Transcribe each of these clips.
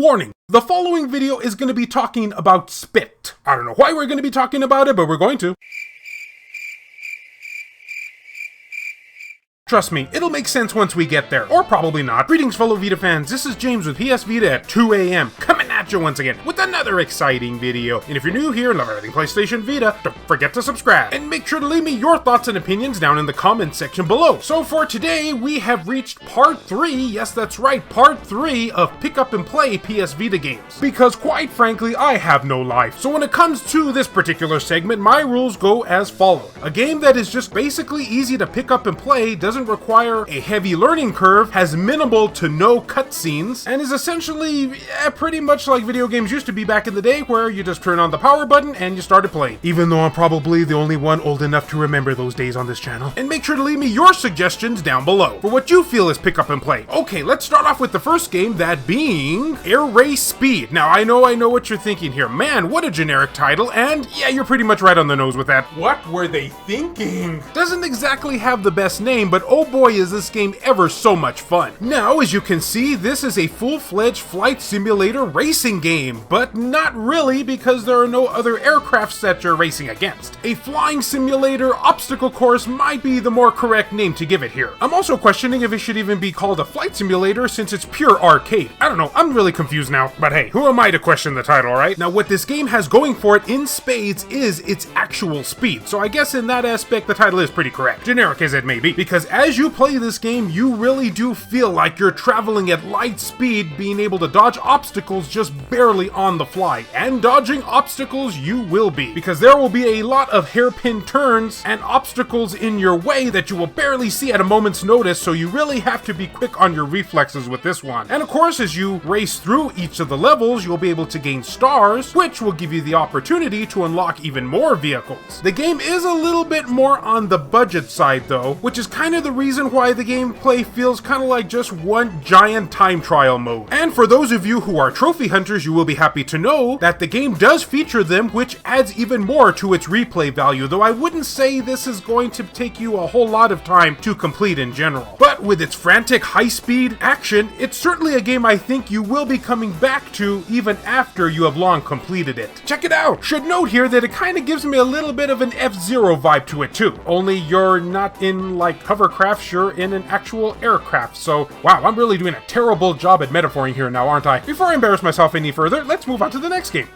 Warning, the following video is going to be talking about spit. I don't know why we're going to be talking about it, but we're going to. Trust me, it'll make sense once we get there, or probably not. Greetings fellow Vita fans, this is James with PS Vita at 2 AM, coming at you once again with another exciting video. And if you're new here and love everything PlayStation Vita, don't forget to subscribe, and make sure to leave me your thoughts and opinions down in the comment section below. So for today, we have reached part 3, yes that's right, part 3 of pick up and play PS Vita games. Because quite frankly, I have no life. So when it comes to this particular segment, my rules go as follows. A game that is just basically easy to pick up and play, doesn't require a heavy learning curve, has minimal to no cutscenes, and is essentially pretty much like video games used to be back in the day, where you just turn on the power button and you started playing. Even though I'm probably the only one old enough to remember those days on this channel. And make sure to leave me your suggestions down below for what you feel is pick up and play. Okay, let's start off with the first game, that being Air Race Speed. Now I know what you're thinking here. Man, what a generic title, and yeah, you're pretty much right on the nose with that. What were they thinking? Doesn't exactly have the best name, but oh boy is this game ever so much fun. Now, as you can see, this is a full-fledged flight simulator racing game, but not really, because there are no other aircrafts that you're racing against. A flying simulator obstacle course might be the more correct name to give it here. I'm also questioning if it should even be called a flight simulator, since it's pure arcade. I don't know, I'm really confused now, but hey, who am I to question the title, right? Now, what this game has going for it in spades is its actual speed, so I guess in that aspect the title is pretty correct. Generic as it may be, because as you play this game, you really do feel like you're traveling at light speed, being able to dodge obstacles just barely on the fly. And dodging obstacles you will be, because there will be a lot of hairpin turns and obstacles in your way that you will barely see at a moment's notice, so you really have to be quick on your reflexes with this one. And of course, as you race through each of the levels, you'll be able to gain stars, which will give you the opportunity to unlock even more vehicles. The game is a little bit more on the budget side though, which is kind of the reason why the gameplay feels kind of like just one giant time trial mode. And for those of you who are trophy hunters, you will be happy to know that the game does feature them, which adds even more to its replay value, though I wouldn't say this is going to take you a whole lot of time to complete in general. But with its frantic high-speed action, it's certainly a game I think you will be coming back to even after you have long completed it. Check it out! Should note here that it kind of gives me a little bit of an F-Zero vibe to it too, only you're not in like hovercrafts, you're in an actual aircraft. So wow, I'm really doing a terrible job at metaphoring here now, aren't I? Before I embarrass myself any further, let's move on to the next game.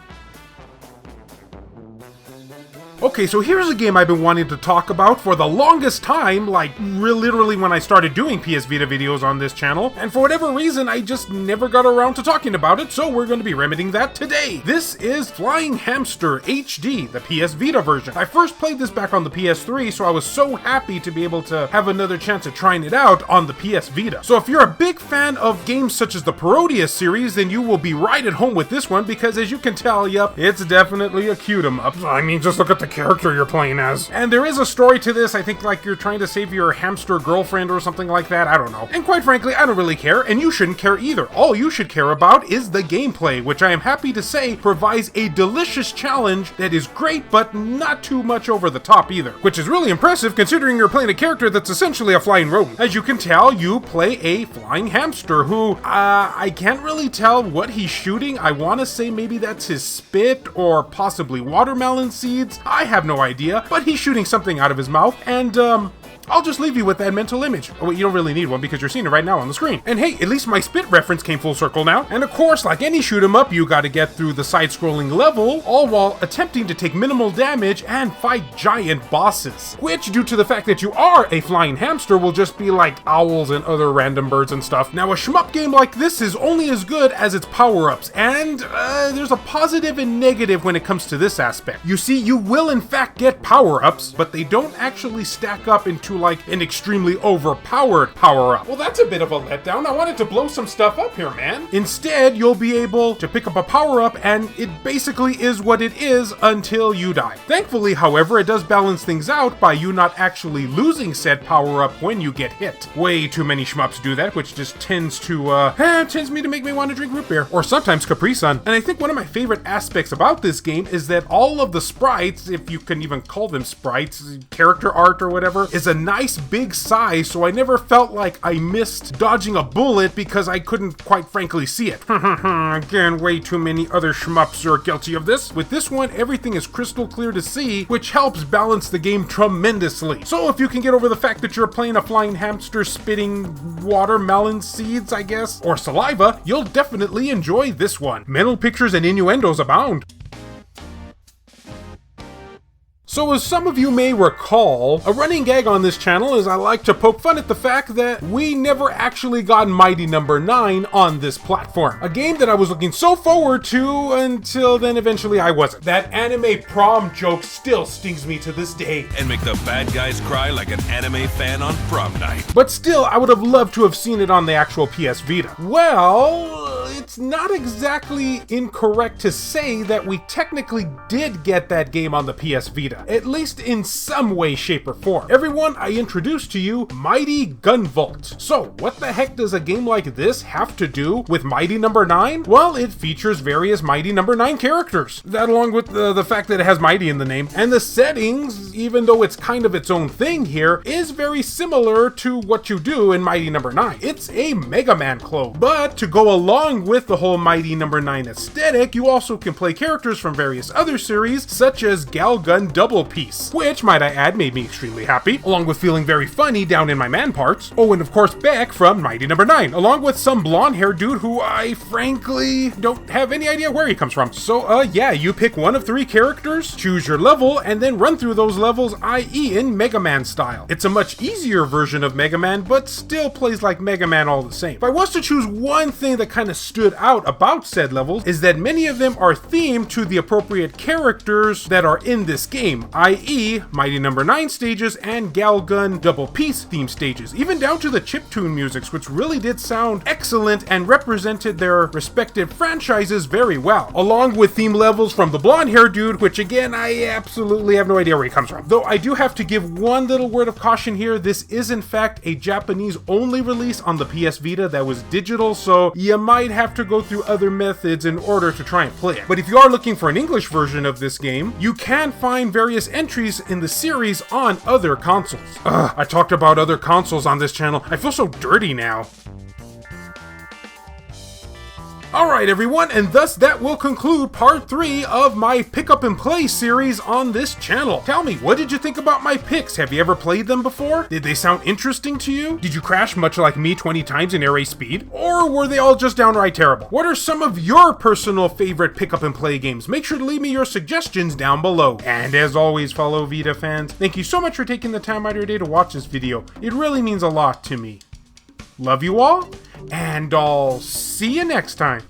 Okay, so here's a game I've been wanting to talk about for the longest time, like literally when I started doing PS Vita videos on this channel, and for whatever reason I just never got around to talking about it, so we're going to be remedying that today. This is Flying Hamster HD, the PS Vita version. I first played this back on the PS3, so I was so happy to be able to have another chance at trying it out on the PS Vita. So if you're a big fan of games such as the Parodius series, then you will be right at home with this one, because as you can tell, yep, it's definitely a cute 'em up. I mean, just look at the character you're playing as. And there is a story to this. I think like you're trying to save your hamster girlfriend or something like that. I don't know. And quite frankly, I don't really care, and you shouldn't care either. All you should care about is the gameplay, which I am happy to say provides a delicious challenge that is great, but not too much over the top either. Which is really impressive considering you're playing a character that's essentially a flying rodent. As you can tell, you play a flying hamster who, I can't really tell what he's shooting. I want to say maybe that's his spit or possibly watermelon seeds. I have no idea, but he's shooting something out of his mouth, and I'll just leave you with that mental image. Oh wait, you don't really need one because you're seeing it right now on the screen. And hey, at least my spit reference came full circle now. And of course, like any shoot 'em up, you gotta get through the side-scrolling level, all while attempting to take minimal damage and fight giant bosses. Which, due to the fact that you are a flying hamster, will just be like owls and other random birds and stuff. Now, a shmup game like this is only as good as its power-ups, and there's a positive and negative when it comes to this aspect. You see, you will in fact get power-ups, but they don't actually stack up into like an extremely overpowered power-up. Well, that's a bit of a letdown. I wanted to blow some stuff up here, man. Instead, you'll be able to pick up a power-up, and it basically is what it is until you die. Thankfully, however, it does balance things out by you not actually losing said power-up when you get hit. Way too many shmups do that, which just tends me to make me want to drink root beer, or sometimes Capri Sun. And I think one of my favorite aspects about this game is that all of the sprites, if you can even call them sprites, character art or whatever, is a nice big size, so I never felt like I missed dodging a bullet because I couldn't quite frankly see it. Again, way too many other shmups are guilty of this. With this one, everything is crystal clear to see, which helps balance the game tremendously. So if you can get over the fact that you're playing a flying hamster spitting watermelon seeds, I guess, or saliva, you'll definitely enjoy this one. Mental pictures and innuendos abound. So as some of you may recall, a running gag on this channel is I like to poke fun at the fact that we never actually got Mighty No. 9 on this platform. A game that I was looking so forward to until then eventually I wasn't. That anime prom joke still stings me to this day. And make the bad guys cry like an anime fan on prom night. But still, I would have loved to have seen it on the actual PS Vita. Well, it's not exactly incorrect to say that we technically did get that game on the PS Vita. At least in some way, shape, or form. Everyone, I introduce to you Mighty Gunvolt. So, what the heck does a game like this have to do with Mighty No. 9? Well, it features various Mighty No. 9 characters. That along with the fact that it has Mighty in the name. And the settings, even though it's kind of its own thing here, is very similar to what you do in Mighty No. 9. It's a Mega Man clone. But to go along with the whole Mighty No. 9 aesthetic, you also can play characters from various other series, such as Galgun Double Piece, which, might I add, made me extremely happy, along with feeling very funny down in my man parts. Oh, and of course Beck from Mighty No. 9, along with some blonde-haired dude who I frankly don't have any idea where he comes from. So, yeah, you pick one of 3 characters, choose your level, and then run through those levels, i.e. in Mega Man style. It's a much easier version of Mega Man, but still plays like Mega Man all the same. If I was to choose one thing that kind of stood out about said levels, is that many of them are themed to the appropriate characters that are in this game, i.e. Mighty No. 9 stages and Galgun Double Piece theme stages, even down to the chiptune musics, which really did sound excellent and represented their respective franchises very well, along with theme levels from the blonde-haired dude, which again, I absolutely have no idea where he comes from. Though I do have to give one little word of caution here, this is in fact a Japanese-only release on the PS Vita that was digital, so you might have to go through other methods in order to try and play it. But if you are looking for an English version of this game, you can find various entries in the series on other consoles. I talked about other consoles on this channel. I feel so dirty now. Alright everyone, and thus that will conclude part 3 of my Pick Up and Play series on this channel. Tell me, what did you think about my picks? Have you ever played them before? Did they sound interesting to you? Did you crash much like me 20 times in air A speed? Or were they all just downright terrible? What are some of your personal favorite Pick Up and Play games? Make sure to leave me your suggestions down below. And as always, fellow Vita fans, thank you so much for taking the time out of your day to watch this video. It really means a lot to me. Love you all, and I'll see you next time.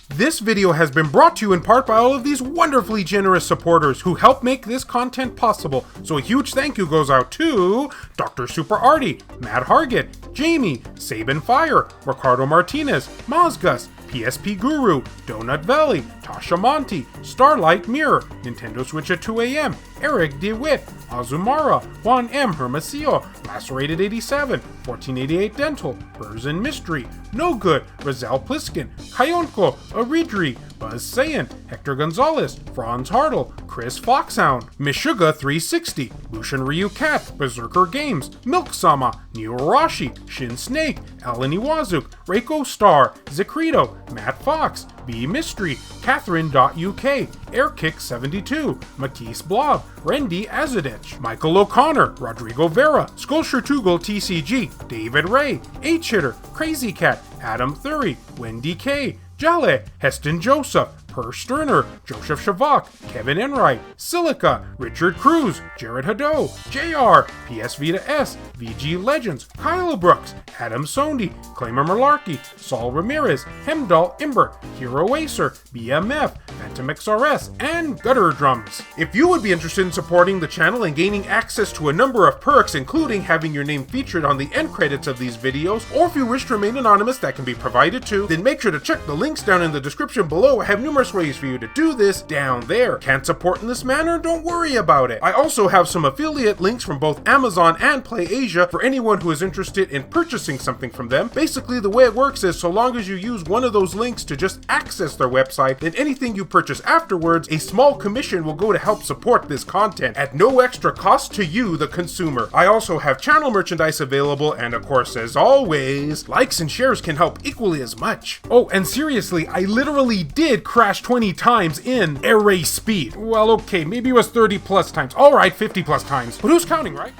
This video has been brought to you in part by all of these wonderfully generous supporters who help make this content possible. So a huge thank you goes out to Dr. Super Artie, Matt Hargett, Jamie, Sabin Fire, Ricardo Martinez, Mozgus, PSP Guru, Donut Valley, Tasha Monty, Starlight Mirror, Nintendo Switch at 2 AM, Eric DeWitt, Azumara, Juan M. Hermosillo, Lacerated 87, 1488 Dental, Burrs and Mystery, No Good, Rizal Pliskin, Kayonko, Aridri, Buzz Saiyan, Hector Gonzalez, Franz Hartle, Chris Foxhound, Mishuga 360, Lucian Ryu Cat, Berserker Games, Milk Sama, Neo Arashi, Shin Snake, Alan Iwazuk, Reiko Star, Zicrito, Matt Fox, B Mystery, Catherine.uk, Airkick72, Matisse Blob, Randy Azadich, Michael O'Connor, Rodrigo Vera, Sculpture Tugel TCG, David Ray, H-Hitter, Crazy Cat, Adam Thury, Wendy K, Jale, Heston Joseph, Per Sterner, Joseph Shavak, Kevin Enright, Silica, Richard Cruz, Jared Hado, JR, PS Vita S, VG Legends, Kyle Brooks, Adam Sondi, Claimer Malarkey, Saul Ramirez, Hemdall Imber, Hero Acer, BMF, Phantom XRS, and Gutter Drums. If you would be interested in supporting the channel and gaining access to a number of perks, including having your name featured on the end credits of these videos, or if you wish to remain anonymous, that can be provided too, then make sure to check the links down in the description below. I have numerous ways for you to do this down there. Can't support in this manner? Don't worry about it. I also have some affiliate links from both Amazon and PlayAsia for anyone who is interested in purchasing something from them. Basically, the way it works is so long as you use one of those links to just access their website, then anything you purchase purchase afterwards, a small commission will go to help support this content at no extra cost to you, the consumer. I also have channel merchandise available, and of course, as always, likes and shares can help equally as much. Oh, and seriously, I literally did crash 20 times in air race speed. Well, okay, maybe it was 30 plus times. Alright, 50 plus times. But who's counting, right?